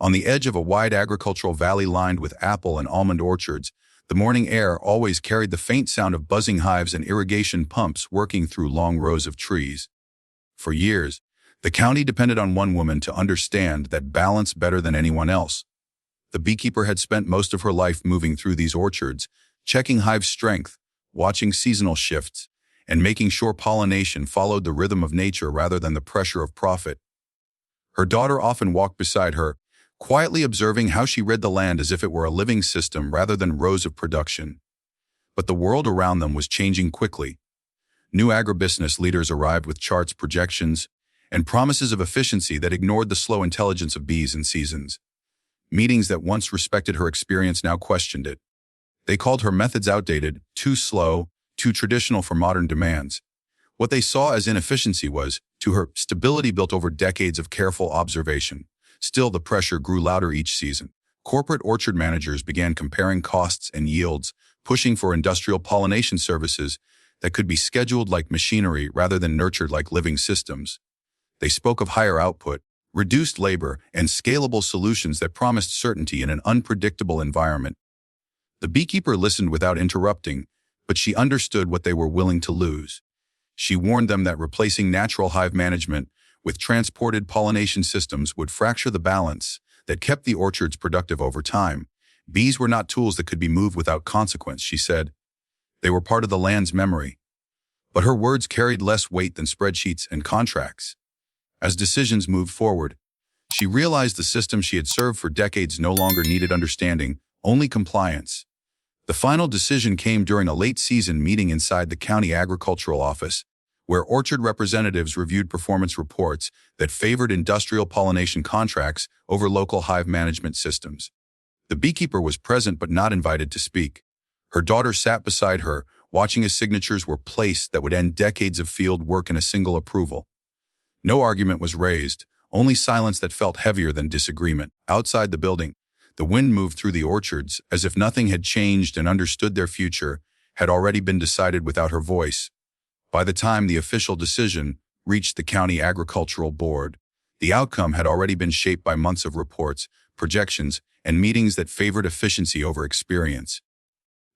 On the edge of a wide agricultural valley lined with apple and almond orchards, the morning air always carried the faint sound of buzzing hives and irrigation pumps working through long rows of trees. For years, the county depended on one woman to understand that balance better than anyone else. The beekeeper had spent most of her life moving through these orchards, checking hive strength, watching seasonal shifts, and making sure pollination followed the rhythm of nature rather than the pressure of profit. Her daughter often walked beside her, quietly observing how she read the land as if it were a living system rather than rows of production. But the world around them was changing quickly. New agribusiness leaders arrived with charts, projections, and promises of efficiency that ignored the slow intelligence of bees and seasons. Meetings that once respected her experience now questioned it. They called her methods outdated, too slow, too traditional for modern demands. What they saw as inefficiency was, to her, stability built over decades of careful observation. Still, the pressure grew louder each season. Corporate orchard managers began comparing costs and yields, pushing for industrial pollination services that could be scheduled like machinery rather than nurtured like living systems. They spoke of higher output, reduced labor, and scalable solutions that promised certainty in an unpredictable environment. The beekeeper listened without interrupting, but she understood what they were willing to lose. She warned them that replacing natural hive management with transported pollination systems would fracture the balance that kept the orchards productive over time. Bees were not tools that could be moved without consequence, she said. They were part of the land's memory. But her words carried less weight than spreadsheets and contracts. As decisions moved forward, she realized the system she had served for decades no longer needed understanding, only compliance. The final decision came during a late-season meeting inside the county agricultural office, where orchard representatives reviewed performance reports that favored industrial pollination contracts over local hive management systems. The beekeeper was present but not invited to speak. Her daughter sat beside her, watching as signatures were placed that would end decades of field work in a single approval. No argument was raised, only silence that felt heavier than disagreement. Outside the building, the wind moved through the orchards as if nothing had changed and understood their future had already been decided without her voice. By the time the official decision reached the county agricultural board, the outcome had already been shaped by months of reports, projections, and meetings that favored efficiency over experience.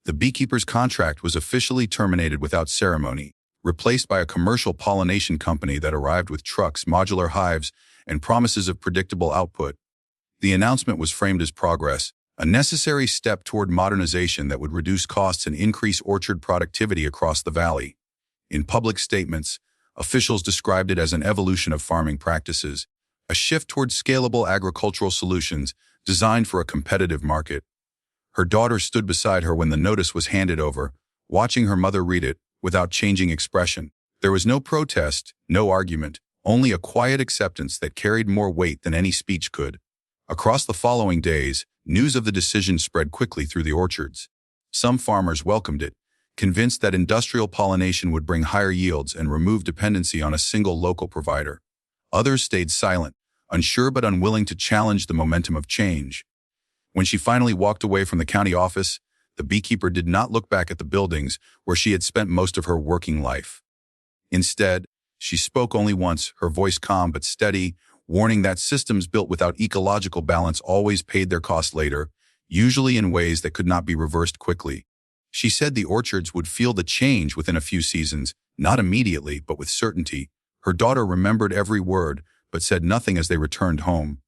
The beekeeper's contract was officially terminated without ceremony, replaced by a commercial pollination company that arrived with trucks, modular hives, and promises of predictable output. The announcement was framed as progress, a necessary step toward modernization that would reduce costs and increase orchard productivity across the valley. In public statements, officials described it as an evolution of farming practices, a shift toward scalable agricultural solutions designed for a competitive market. Her daughter stood beside her when the notice was handed over, watching her mother read it without changing expression. There was no protest, no argument, only a quiet acceptance that carried more weight than any speech could. Across the following days, news of the decision spread quickly through the orchards. Some farmers welcomed it, convinced that industrial pollination would bring higher yields and remove dependency on a single local provider. Others stayed silent, unsure but unwilling to challenge the momentum of change. When she finally walked away from the county office, the beekeeper did not look back at the buildings where she had spent most of her working life. Instead, she spoke only once, her voice calm but steady, warning that systems built without ecological balance always paid their cost later, usually in ways that could not be reversed quickly. She said the orchards would feel the change within a few seasons, not immediately, but with certainty. Her daughter remembered every word, but said nothing as they returned home.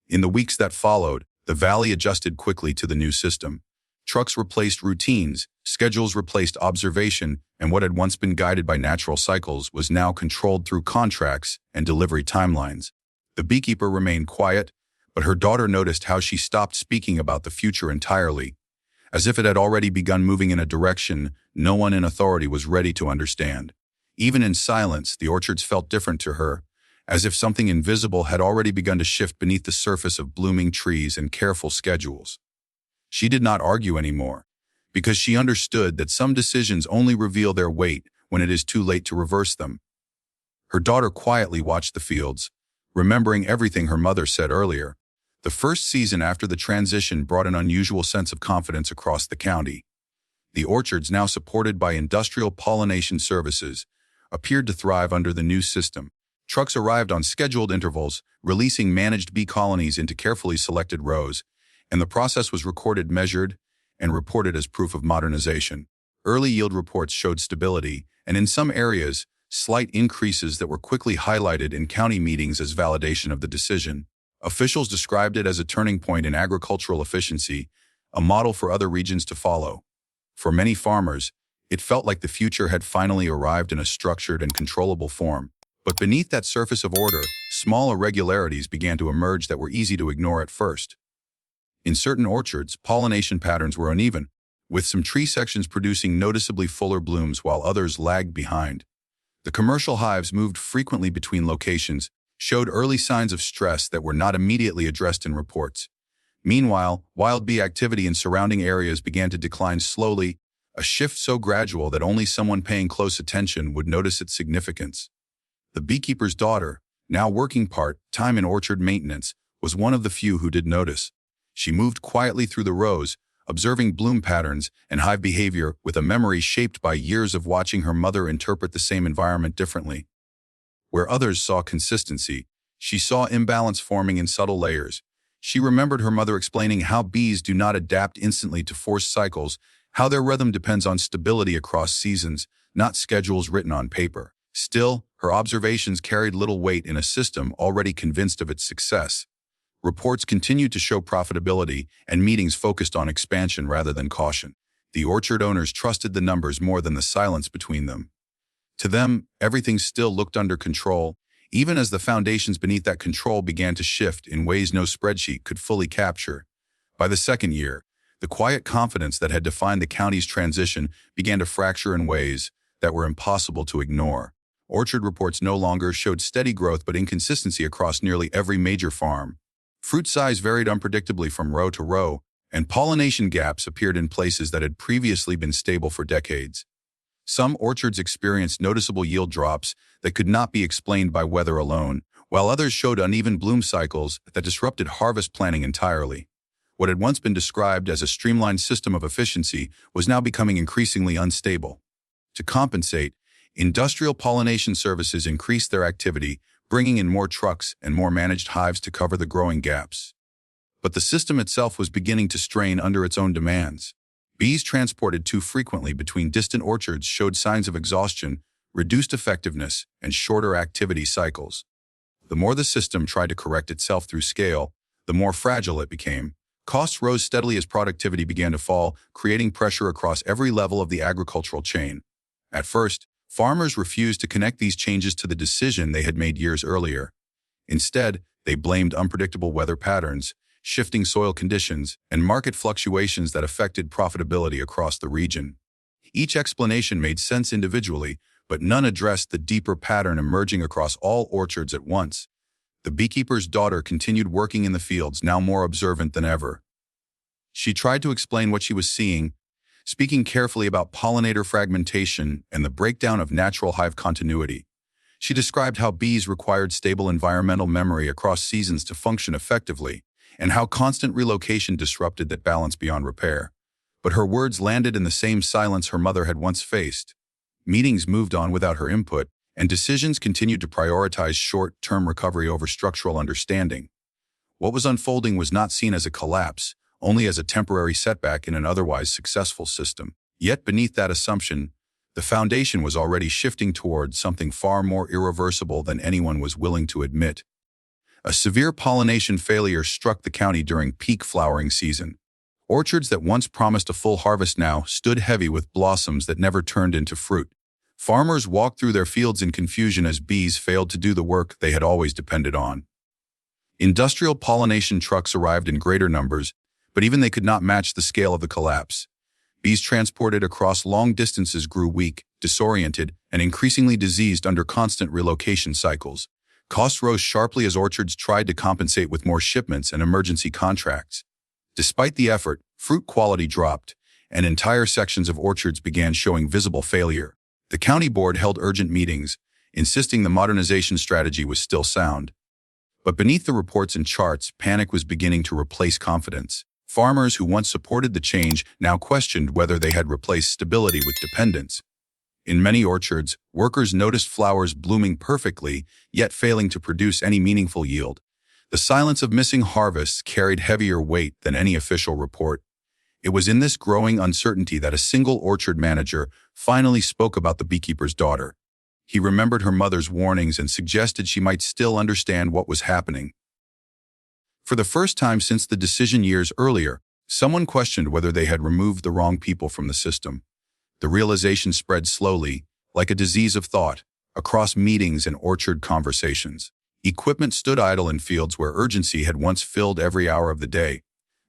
In the weeks that followed, the valley adjusted quickly to the new system. Trucks replaced routines, schedules replaced observation, and what had once been guided by natural cycles was now controlled through contracts and delivery timelines. The beekeeper remained quiet, but her daughter noticed how she stopped speaking about the future entirely, as if it had already begun moving in a direction no one in authority was ready to understand. Even in silence, the orchards felt different to her, as if something invisible had already begun to shift beneath the surface of blooming trees and careful schedules. She did not argue anymore, because she understood that some decisions only reveal their weight when it is too late to reverse them. Her daughter quietly watched the fields, remembering everything her mother said earlier. The first season after the transition brought an unusual sense of confidence across the county. The orchards, now supported by industrial pollination services, appeared to thrive under the new system. Trucks arrived on scheduled intervals, releasing managed bee colonies into carefully selected rows, and the process was recorded, measured, and reported as proof of modernization. Early yield reports showed stability, and in some areas, slight increases that were quickly highlighted in county meetings as validation of the decision. Officials described it as a turning point in agricultural efficiency, a model for other regions to follow. For many farmers, it felt like the future had finally arrived in a structured and controllable form. But beneath that surface of order, small irregularities began to emerge that were easy to ignore at first. In certain orchards, pollination patterns were uneven, with some tree sections producing noticeably fuller blooms while others lagged behind. The commercial hives moved frequently between locations, showed early signs of stress that were not immediately addressed in reports. Meanwhile, wild bee activity in surrounding areas began to decline slowly, a shift so gradual that only someone paying close attention would notice its significance. The beekeeper's daughter, now working part-time in orchard maintenance, was one of the few who did notice. She moved quietly through the rows, observing bloom patterns and hive behavior with a memory shaped by years of watching her mother interpret the same environment differently. Where others saw consistency, she saw imbalance forming in subtle layers. She remembered her mother explaining how bees do not adapt instantly to forced cycles, how their rhythm depends on stability across seasons, not schedules written on paper. Still, her observations carried little weight in a system already convinced of its success. Reports continued to show profitability, and meetings focused on expansion rather than caution. The orchard owners trusted the numbers more than the silence between them. To them, everything still looked under control, even as the foundations beneath that control began to shift in ways no spreadsheet could fully capture. By the second year, the quiet confidence that had defined the county's transition began to fracture in ways that were impossible to ignore. Orchard reports no longer showed steady growth but inconsistency across nearly every major farm. Fruit size varied unpredictably from row to row, and pollination gaps appeared in places that had previously been stable for decades. Some orchards experienced noticeable yield drops that could not be explained by weather alone, while others showed uneven bloom cycles that disrupted harvest planning entirely. What had once been described as a streamlined system of efficiency was now becoming increasingly unstable. To compensate, industrial pollination services increased their activity, bringing in more trucks and more managed hives to cover the growing gaps. But the system itself was beginning to strain under its own demands. Bees transported too frequently between distant orchards showed signs of exhaustion, reduced effectiveness, and shorter activity cycles. The more the system tried to correct itself through scale, the more fragile it became. Costs rose steadily as productivity began to fall, creating pressure across every level of the agricultural chain. At first, farmers refused to connect these changes to the decision they had made years earlier. Instead, they blamed unpredictable weather patterns, shifting soil conditions, and market fluctuations that affected profitability across the region. Each explanation made sense individually, but none addressed the deeper pattern emerging across all orchards at once. The beekeeper's daughter continued working in the fields, now more observant than ever. She tried to explain what she was seeing, speaking carefully about pollinator fragmentation and the breakdown of natural hive continuity. She described how bees required stable environmental memory across seasons to function effectively, and how constant relocation disrupted that balance beyond repair. But her words landed in the same silence her mother had once faced. Meetings moved on without her input, and decisions continued to prioritize short-term recovery over structural understanding. What was unfolding was not seen as a collapse, only as a temporary setback in an otherwise successful system. Yet beneath that assumption, the foundation was already shifting toward something far more irreversible than anyone was willing to admit. A severe pollination failure struck the county during peak flowering season. Orchards that once promised a full harvest now stood heavy with blossoms that never turned into fruit. Farmers walked through their fields in confusion as bees failed to do the work they had always depended on. Industrial pollination trucks arrived in greater numbers, but even they could not match the scale of the collapse. Bees transported across long distances grew weak, disoriented, and increasingly diseased under constant relocation cycles. Costs rose sharply as orchards tried to compensate with more shipments and emergency contracts. Despite the effort, fruit quality dropped, and entire sections of orchards began showing visible failure. The county board held urgent meetings, insisting the modernization strategy was still sound. But beneath the reports and charts, panic was beginning to replace confidence. Farmers who once supported the change now questioned whether they had replaced stability with dependence. In many orchards, workers noticed flowers blooming perfectly, yet failing to produce any meaningful yield. The silence of missing harvests carried heavier weight than any official report. It was in this growing uncertainty that a single orchard manager finally spoke about the beekeeper's daughter. He remembered her mother's warnings and suggested she might still understand what was happening. For the first time since the decision years earlier, someone questioned whether they had removed the wrong people from the system. The realization spread slowly, like a disease of thought, across meetings and orchard conversations. Equipment stood idle in fields where urgency had once filled every hour of the day.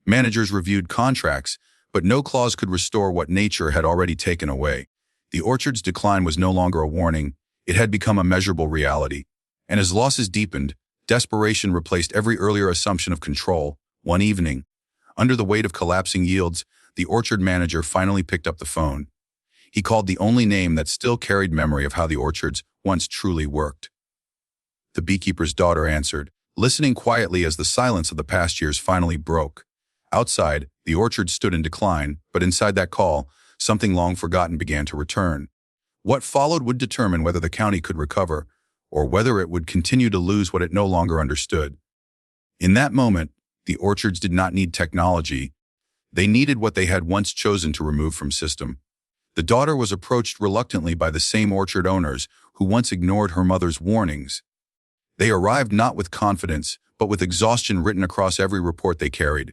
Managers reviewed contracts, but no clause could restore what nature had already taken away. The orchard's decline was no longer a warning, it had become a measurable reality. And as losses deepened, desperation replaced every earlier assumption of control. One evening, under the weight of collapsing yields, the orchard manager finally picked up the phone. He called the only name that still carried memory of how the orchards once truly worked. The beekeeper's daughter answered, listening quietly as the silence of the past years finally broke. Outside, the orchard stood in decline, but inside that call, something long forgotten began to return. What followed would determine whether the county could recover, or whether it would continue to lose what it no longer understood. In that moment, the orchards did not need technology. They needed what they had once chosen to remove from system. The daughter was approached reluctantly by the same orchard owners who once ignored her mother's warnings. They arrived not with confidence, but with exhaustion written across every report they carried.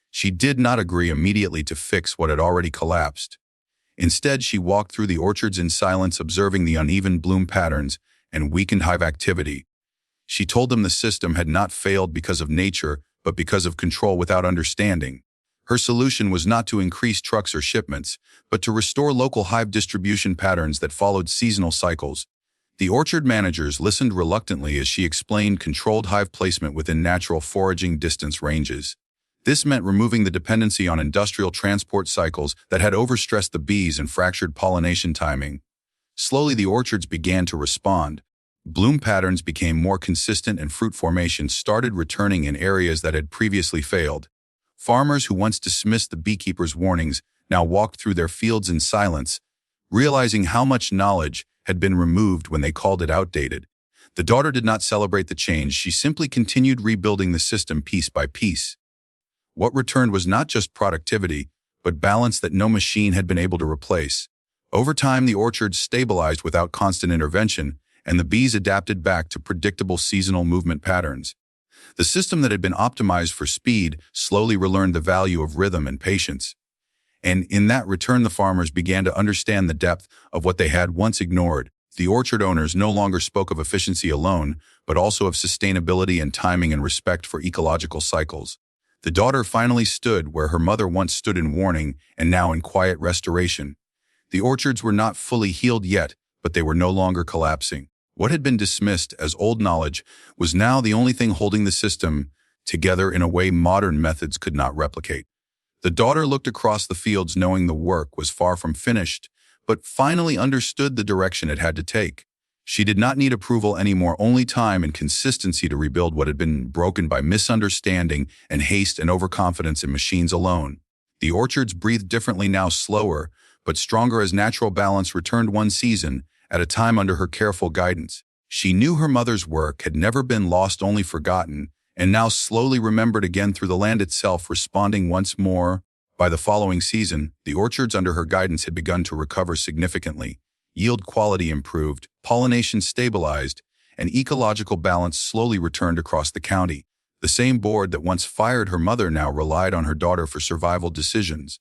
She did not agree immediately to fix what had already collapsed. Instead, she walked through the orchards in silence, observing the uneven bloom patterns and weakened hive activity. She told them the system had not failed because of nature, but because of control without understanding. Her solution was not to increase trucks or shipments, but to restore local hive distribution patterns that followed seasonal cycles. The orchard managers listened reluctantly as she explained controlled hive placement within natural foraging distance ranges. This meant removing the dependency on industrial transport cycles that had overstressed the bees and fractured pollination timing. Slowly, the orchards began to respond. Bloom patterns became more consistent and fruit formation started returning in areas that had previously failed. Farmers who once dismissed the beekeeper's warnings now walked through their fields in silence, realizing how much knowledge had been removed when they called it outdated. The daughter did not celebrate the change, she simply continued rebuilding the system piece by piece. What returned was not just productivity, but balance that no machine had been able to replace. Over time, the orchards stabilized without constant intervention, and the bees adapted back to predictable seasonal movement patterns. The system that had been optimized for speed slowly relearned the value of rhythm and patience. And in that return, the farmers began to understand the depth of what they had once ignored. The orchard owners no longer spoke of efficiency alone, but also of sustainability and timing and respect for ecological cycles. The daughter finally stood where her mother once stood in warning and now in quiet restoration. The orchards were not fully healed yet, but they were no longer collapsing. What had been dismissed as old knowledge was now the only thing holding the system together in a way modern methods could not replicate. The daughter looked across the fields knowing the work was far from finished, but finally understood the direction it had to take. She did not need approval anymore, only time and consistency to rebuild what had been broken by misunderstanding and haste and overconfidence in machines alone. The orchards breathed differently now, slower, but stronger as natural balance returned one season at a time under her careful guidance. She knew her mother's work had never been lost, only forgotten, and now slowly remembered again through the land itself, responding once more. By the following season, the orchards under her guidance had begun to recover significantly. Yield quality improved, pollination stabilized, and ecological balance slowly returned across the county. The same board that once fired her mother now relied on her daughter for survival decisions.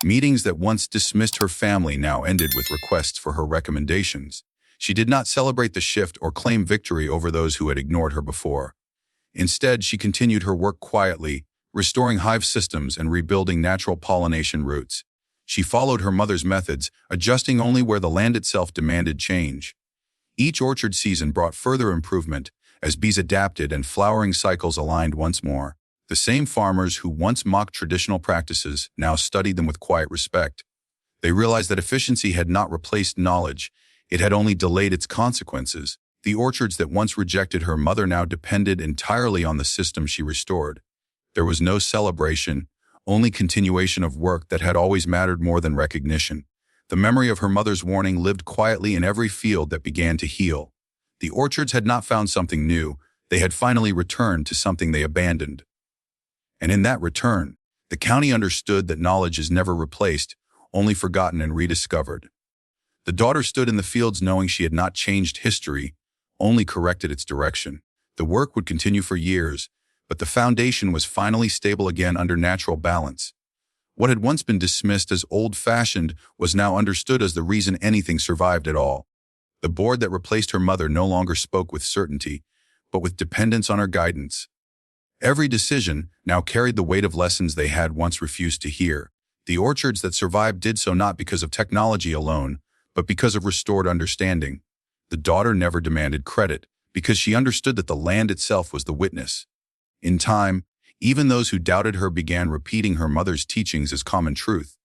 Meetings that once dismissed her family now ended with requests for her recommendations. She did not celebrate the shift or claim victory over those who had ignored her before. Instead, she continued her work quietly, restoring hive systems and rebuilding natural pollination routes. She followed her mother's methods, adjusting only where the land itself demanded change. Each orchard season brought further improvement as bees adapted and flowering cycles aligned once more. The same farmers who once mocked traditional practices now studied them with quiet respect. They realized that efficiency had not replaced knowledge, it had only delayed its consequences. The orchards that once rejected her mother now depended entirely on the system she restored. There was no celebration, only continuation of work that had always mattered more than recognition. The memory of her mother's warning lived quietly in every field that began to heal. The orchards had not found something new, they had finally returned to something they abandoned. And in that return, the county understood that knowledge is never replaced, only forgotten and rediscovered. The daughter stood in the fields knowing she had not changed history, only corrected its direction. The work would continue for years, but the foundation was finally stable again under natural balance. What had once been dismissed as old-fashioned was now understood as the reason anything survived at all. The board that replaced her mother no longer spoke with certainty, but with dependence on her guidance. Every decision now carried the weight of lessons they had once refused to hear. The orchards that survived did so not because of technology alone, but because of restored understanding. The daughter never demanded credit, because she understood that the land itself was the witness. In time, even those who doubted her began repeating her mother's teachings as common truth.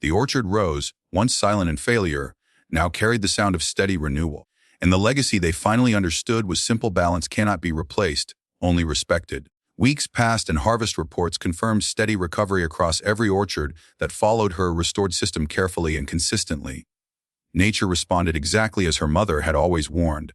The orchard rose, once silent in failure, now carried the sound of steady renewal. And the legacy they finally understood was simple: balance cannot be replaced, only respected. Weeks passed and harvest reports confirmed steady recovery across every orchard that followed her restored system carefully and consistently. Nature responded exactly as her mother had always warned.